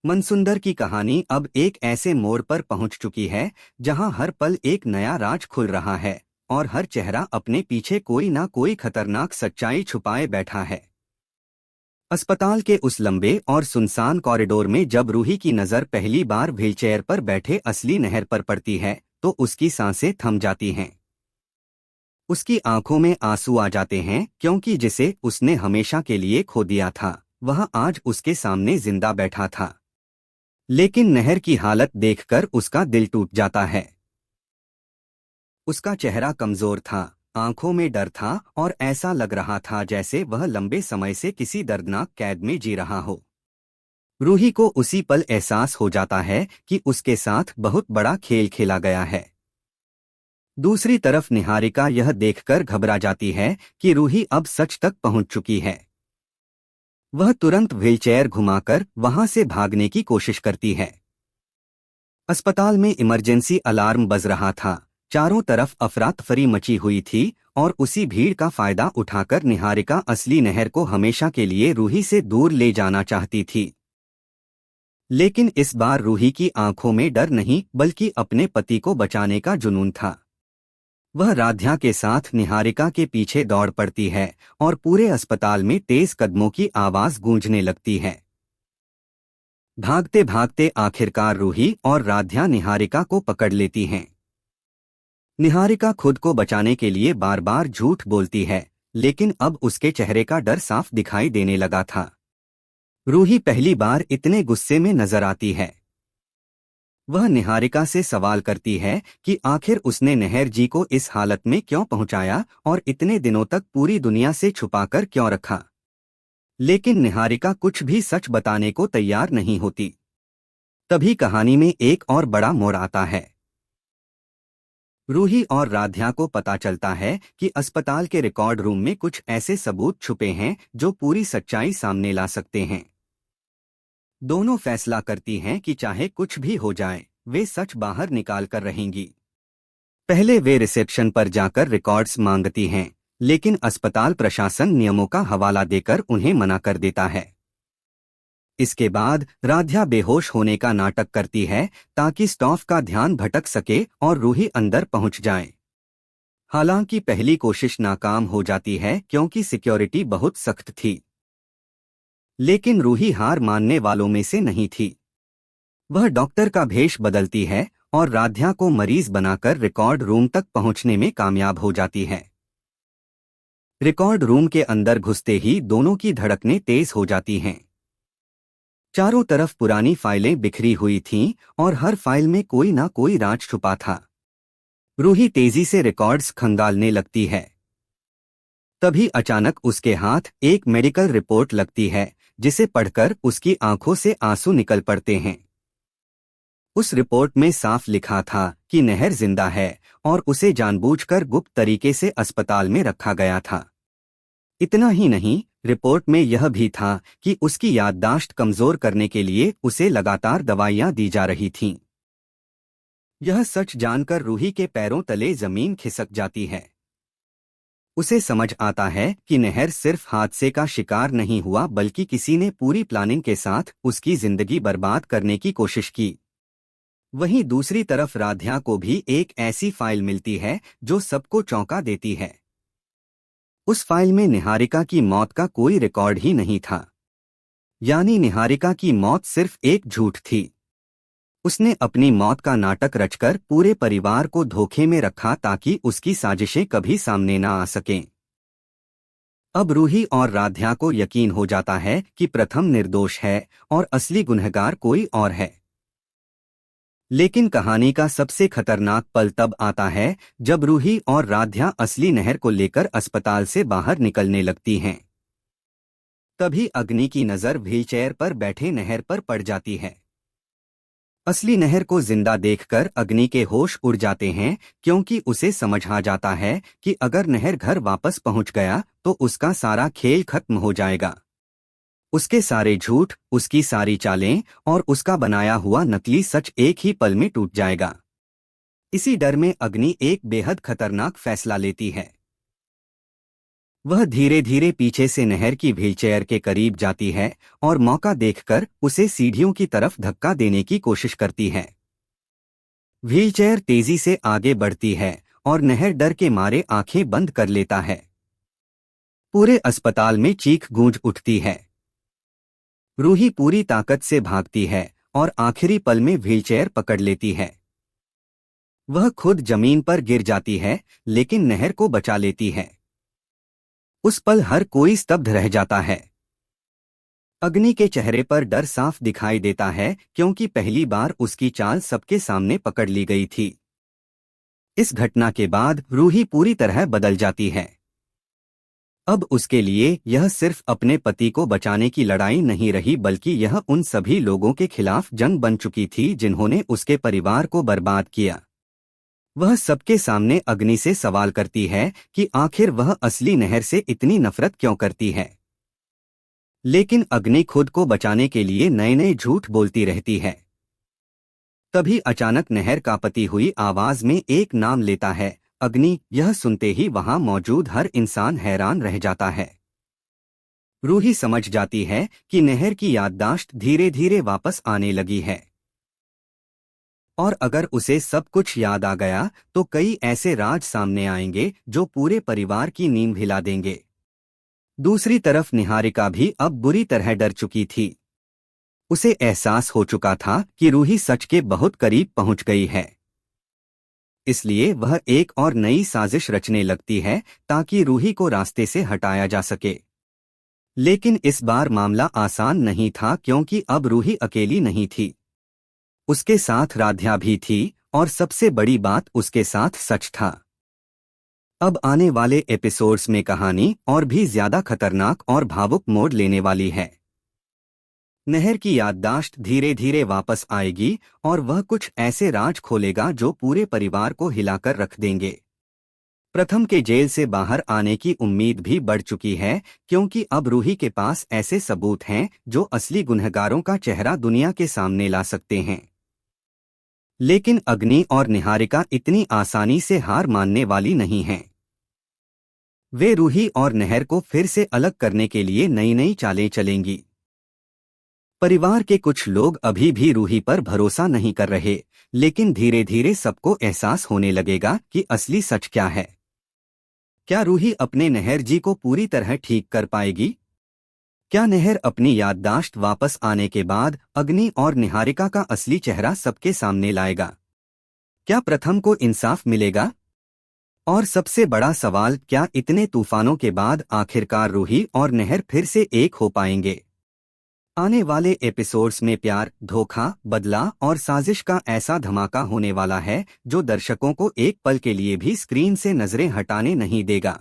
मनसुंदर की कहानी अब एक ऐसे मोड़ पर पहुंच चुकी है जहां हर पल एक नया राज खुल रहा है और हर चेहरा अपने पीछे कोई ना कोई खतरनाक सच्चाई छुपाए बैठा है। अस्पताल के उस लंबे और सुनसान कॉरिडोर में जब रूही की नज़र पहली बार व्हीलचेयर पर बैठे असली नहर पर पड़ती है तो उसकी सांसें थम जाती हैं। उसकी आंखों में आंसू आ जाते हैं क्योंकि जिसे उसने हमेशा के लिए खो दिया था वह आज उसके सामने जिंदा बैठा था। लेकिन नहर की हालत देखकर उसका दिल टूट जाता है। उसका चेहरा कमजोर था, आंखों में डर था और ऐसा लग रहा था जैसे वह लंबे समय से किसी दर्दनाक कैद में जी रहा हो। रूही को उसी पल एहसास हो जाता है कि उसके साथ बहुत बड़ा खेल खेला गया है। दूसरी तरफ निहारिका यह देखकर घबरा जाती है कि रूही अब सच तक पहुंच चुकी है। वह तुरंत व्हीलचेयर घुमाकर वहां से भागने की कोशिश करती है। अस्पताल में इमरजेंसी अलार्म बज रहा था, चारों तरफ अफरा तफरी मची हुई थी और उसी भीड़ का फायदा उठाकर निहारिका असली नहर को हमेशा के लिए रूही से दूर ले जाना चाहती थी। लेकिन इस बार रूही की आंखों में डर नहीं बल्कि अपने पति को बचाने का जुनून था। वह राध्या के साथ निहारिका के पीछे दौड़ पड़ती है और पूरे अस्पताल में तेज कदमों की आवाज गूंजने लगती है। भागते भागते आखिरकार रूही और राध्या निहारिका को पकड़ लेती हैं। निहारिका खुद को बचाने के लिए बार बार झूठ बोलती है, लेकिन अब उसके चेहरे का डर साफ दिखाई देने लगा था। रूही पहली बार इतने गुस्से में नजर आती है। वह निहारिका से सवाल करती है कि आखिर उसने नहर जी को इस हालत में क्यों पहुंचाया और इतने दिनों तक पूरी दुनिया से छुपाकर क्यों रखा। लेकिन निहारिका कुछ भी सच बताने को तैयार नहीं होती। तभी कहानी में एक और बड़ा मोड़ आता है। रूही और राध्या को पता चलता है कि अस्पताल के रिकॉर्ड रूम में कुछ ऐसे सबूत छुपे हैं जो पूरी सच्चाई सामने ला सकते हैं। दोनों फैसला करती हैं कि चाहे कुछ भी हो जाए, वे सच बाहर निकाल कर रहेंगी। पहले वे रिसेप्शन पर जाकर रिकॉर्ड्स मांगती हैं, लेकिन अस्पताल प्रशासन नियमों का हवाला देकर उन्हें मना कर देता है। इसके बाद राध्या बेहोश होने का नाटक करती है ताकि स्टाफ का ध्यान भटक सके और रूही अंदर पहुंच जाए। हालांकि पहली कोशिश नाकाम हो जाती है क्योंकि सिक्योरिटी बहुत सख्त थी। लेकिन रूही हार मानने वालों में से नहीं थी। वह डॉक्टर का भेष बदलती है और राध्या को मरीज बनाकर रिकॉर्ड रूम तक पहुंचने में कामयाब हो जाती है। रिकॉर्ड रूम के अंदर घुसते ही दोनों की धड़कनें तेज हो जाती हैं। चारों तरफ पुरानी फाइलें बिखरी हुई थीं और हर फाइल में कोई ना कोई राज छुपा था। रूही तेजी से रिकॉर्ड्स खंगालने लगती है। तभी अचानक उसके हाथ एक मेडिकल रिपोर्ट लगती है, जिसे पढ़कर उसकी आंखों से आंसू निकल पड़ते हैं। उस रिपोर्ट में साफ लिखा था कि नहर जिंदा है और उसे जानबूझकर गुप्त तरीके से अस्पताल में रखा गया था। इतना ही नहीं, रिपोर्ट में यह भी था कि उसकी याददाश्त कमजोर करने के लिए उसे लगातार दवाइयां दी जा रही थीं। यह सच जानकर रूही के पैरों तले जमीन खिसक जाती है। उसे समझ आता है कि नहर सिर्फ हादसे का शिकार नहीं हुआ बल्कि किसी ने पूरी प्लानिंग के साथ उसकी जिंदगी बर्बाद करने की कोशिश की। वहीं दूसरी तरफ राध्या को भी एक ऐसी फाइल मिलती है जो सबको चौंका देती है। उस फाइल में निहारिका की मौत का कोई रिकॉर्ड ही नहीं था। यानी निहारिका की मौत सिर्फ एक झूठ थी। उसने अपनी मौत का नाटक रचकर पूरे परिवार को धोखे में रखा ताकि उसकी साजिशें कभी सामने न आ सकें। अब रूही और राध्या को यकीन हो जाता है कि प्रथम निर्दोष है और असली गुनहगार कोई और है। लेकिन कहानी का सबसे खतरनाक पल तब आता है जब रूही और राध्या असली नहर को लेकर अस्पताल से बाहर निकलने लगती हैं। तभी अग्नि की नज़र व्हीलचेयर पर बैठे नहर पर पड़ जाती है। असली नहर को जिंदा देखकर अग्नि के होश उड़ जाते हैं क्योंकि उसे समझ आ जाता है कि अगर नहर घर वापस पहुंच गया तो उसका सारा खेल खत्म हो जाएगा। उसके सारे झूठ, उसकी सारी चालें और उसका बनाया हुआ नकली सच एक ही पल में टूट जाएगा। इसी डर में अग्नि एक बेहद खतरनाक फैसला लेती है। वह धीरे धीरे पीछे से नहर की व्हीलचेयर के करीब जाती है और मौका देखकर उसे सीढ़ियों की तरफ धक्का देने की कोशिश करती है। व्हीलचेयर तेजी से आगे बढ़ती है और नहर डर के मारे आंखें बंद कर लेता है। पूरे अस्पताल में चीख गूंज उठती है। रूही पूरी ताकत से भागती है और आखिरी पल में व्हीलचेयर पकड़ लेती है। वह खुद जमीन पर गिर जाती है, लेकिन नहर को बचा लेती है। उस पल हर कोई स्तब्ध रह जाता है। अग्नि के चेहरे पर डर साफ दिखाई देता है, क्योंकि पहली बार उसकी चाल सबके सामने पकड़ ली गई थी। इस घटना के बाद रूही पूरी तरह बदल जाती है। अब उसके लिए यह सिर्फ अपने पति को बचाने की लड़ाई नहीं रही, बल्कि यह उन सभी लोगों के खिलाफ जंग बन चुकी थी जिन्होंने उसके परिवार को बर्बाद किया। वह सबके सामने अग्नि से सवाल करती है कि आखिर वह असली नहर से इतनी नफरत क्यों करती है। लेकिन अग्नि खुद को बचाने के लिए नए नए झूठ बोलती रहती है। तभी अचानक नहर का पती हुई आवाज में एक नाम लेता है, अग्नि। यह सुनते ही वहां मौजूद हर इंसान हैरान रह जाता है। रूही समझ जाती है कि नहर की याददाश्त धीरे धीरे वापस आने लगी है, और अगर उसे सब कुछ याद आ गया तो कई ऐसे राज सामने आएंगे जो पूरे परिवार की नींद हिला देंगे। दूसरी तरफ निहारिका भी अब बुरी तरह डर चुकी थी। उसे एहसास हो चुका था कि रूही सच के बहुत करीब पहुंच गई है। इसलिए वह एक और नई साजिश रचने लगती है ताकि रूही को रास्ते से हटाया जा सके। लेकिन इस बार मामला आसान नहीं था, क्योंकि अब रूही अकेली नहीं थी। उसके साथ राध्या भी थी, और सबसे बड़ी बात, उसके साथ सच था। अब आने वाले एपिसोड्स में कहानी और भी ज्यादा खतरनाक और भावुक मोड़ लेने वाली है। नहर की याददाश्त धीरे धीरे वापस आएगी और वह कुछ ऐसे राज खोलेगा जो पूरे परिवार को हिलाकर रख देंगे। प्रथम के जेल से बाहर आने की उम्मीद भी बढ़ चुकी है, क्योंकि अब रूही के पास ऐसे सबूत हैं जो असली गुनहगारों का चेहरा दुनिया के सामने ला सकते हैं। लेकिन अग्नि और निहारिका इतनी आसानी से हार मानने वाली नहीं हैं। वे रूही और नहर को फिर से अलग करने के लिए नई नई चालें चलेंगी। परिवार के कुछ लोग अभी भी रूही पर भरोसा नहीं कर रहे, लेकिन धीरे धीरे सबको एहसास होने लगेगा कि असली सच क्या है। क्या रूही अपने नहर जी को पूरी तरह ठीक कर पाएगी? क्या नहर अपनी याददाश्त वापस आने के बाद अग्नि और निहारिका का असली चेहरा सबके सामने लाएगा? क्या प्रथम को इंसाफ मिलेगा? और सबसे बड़ा सवाल, क्या इतने तूफानों के बाद आखिरकार रूही और नहर फिर से एक हो पाएंगे? आने वाले एपिसोड्स में प्यार, धोखा, बदला और साजिश का ऐसा धमाका होने वाला है जो दर्शकों को एक पल के लिए भी स्क्रीन से नजरें हटाने नहीं देगा।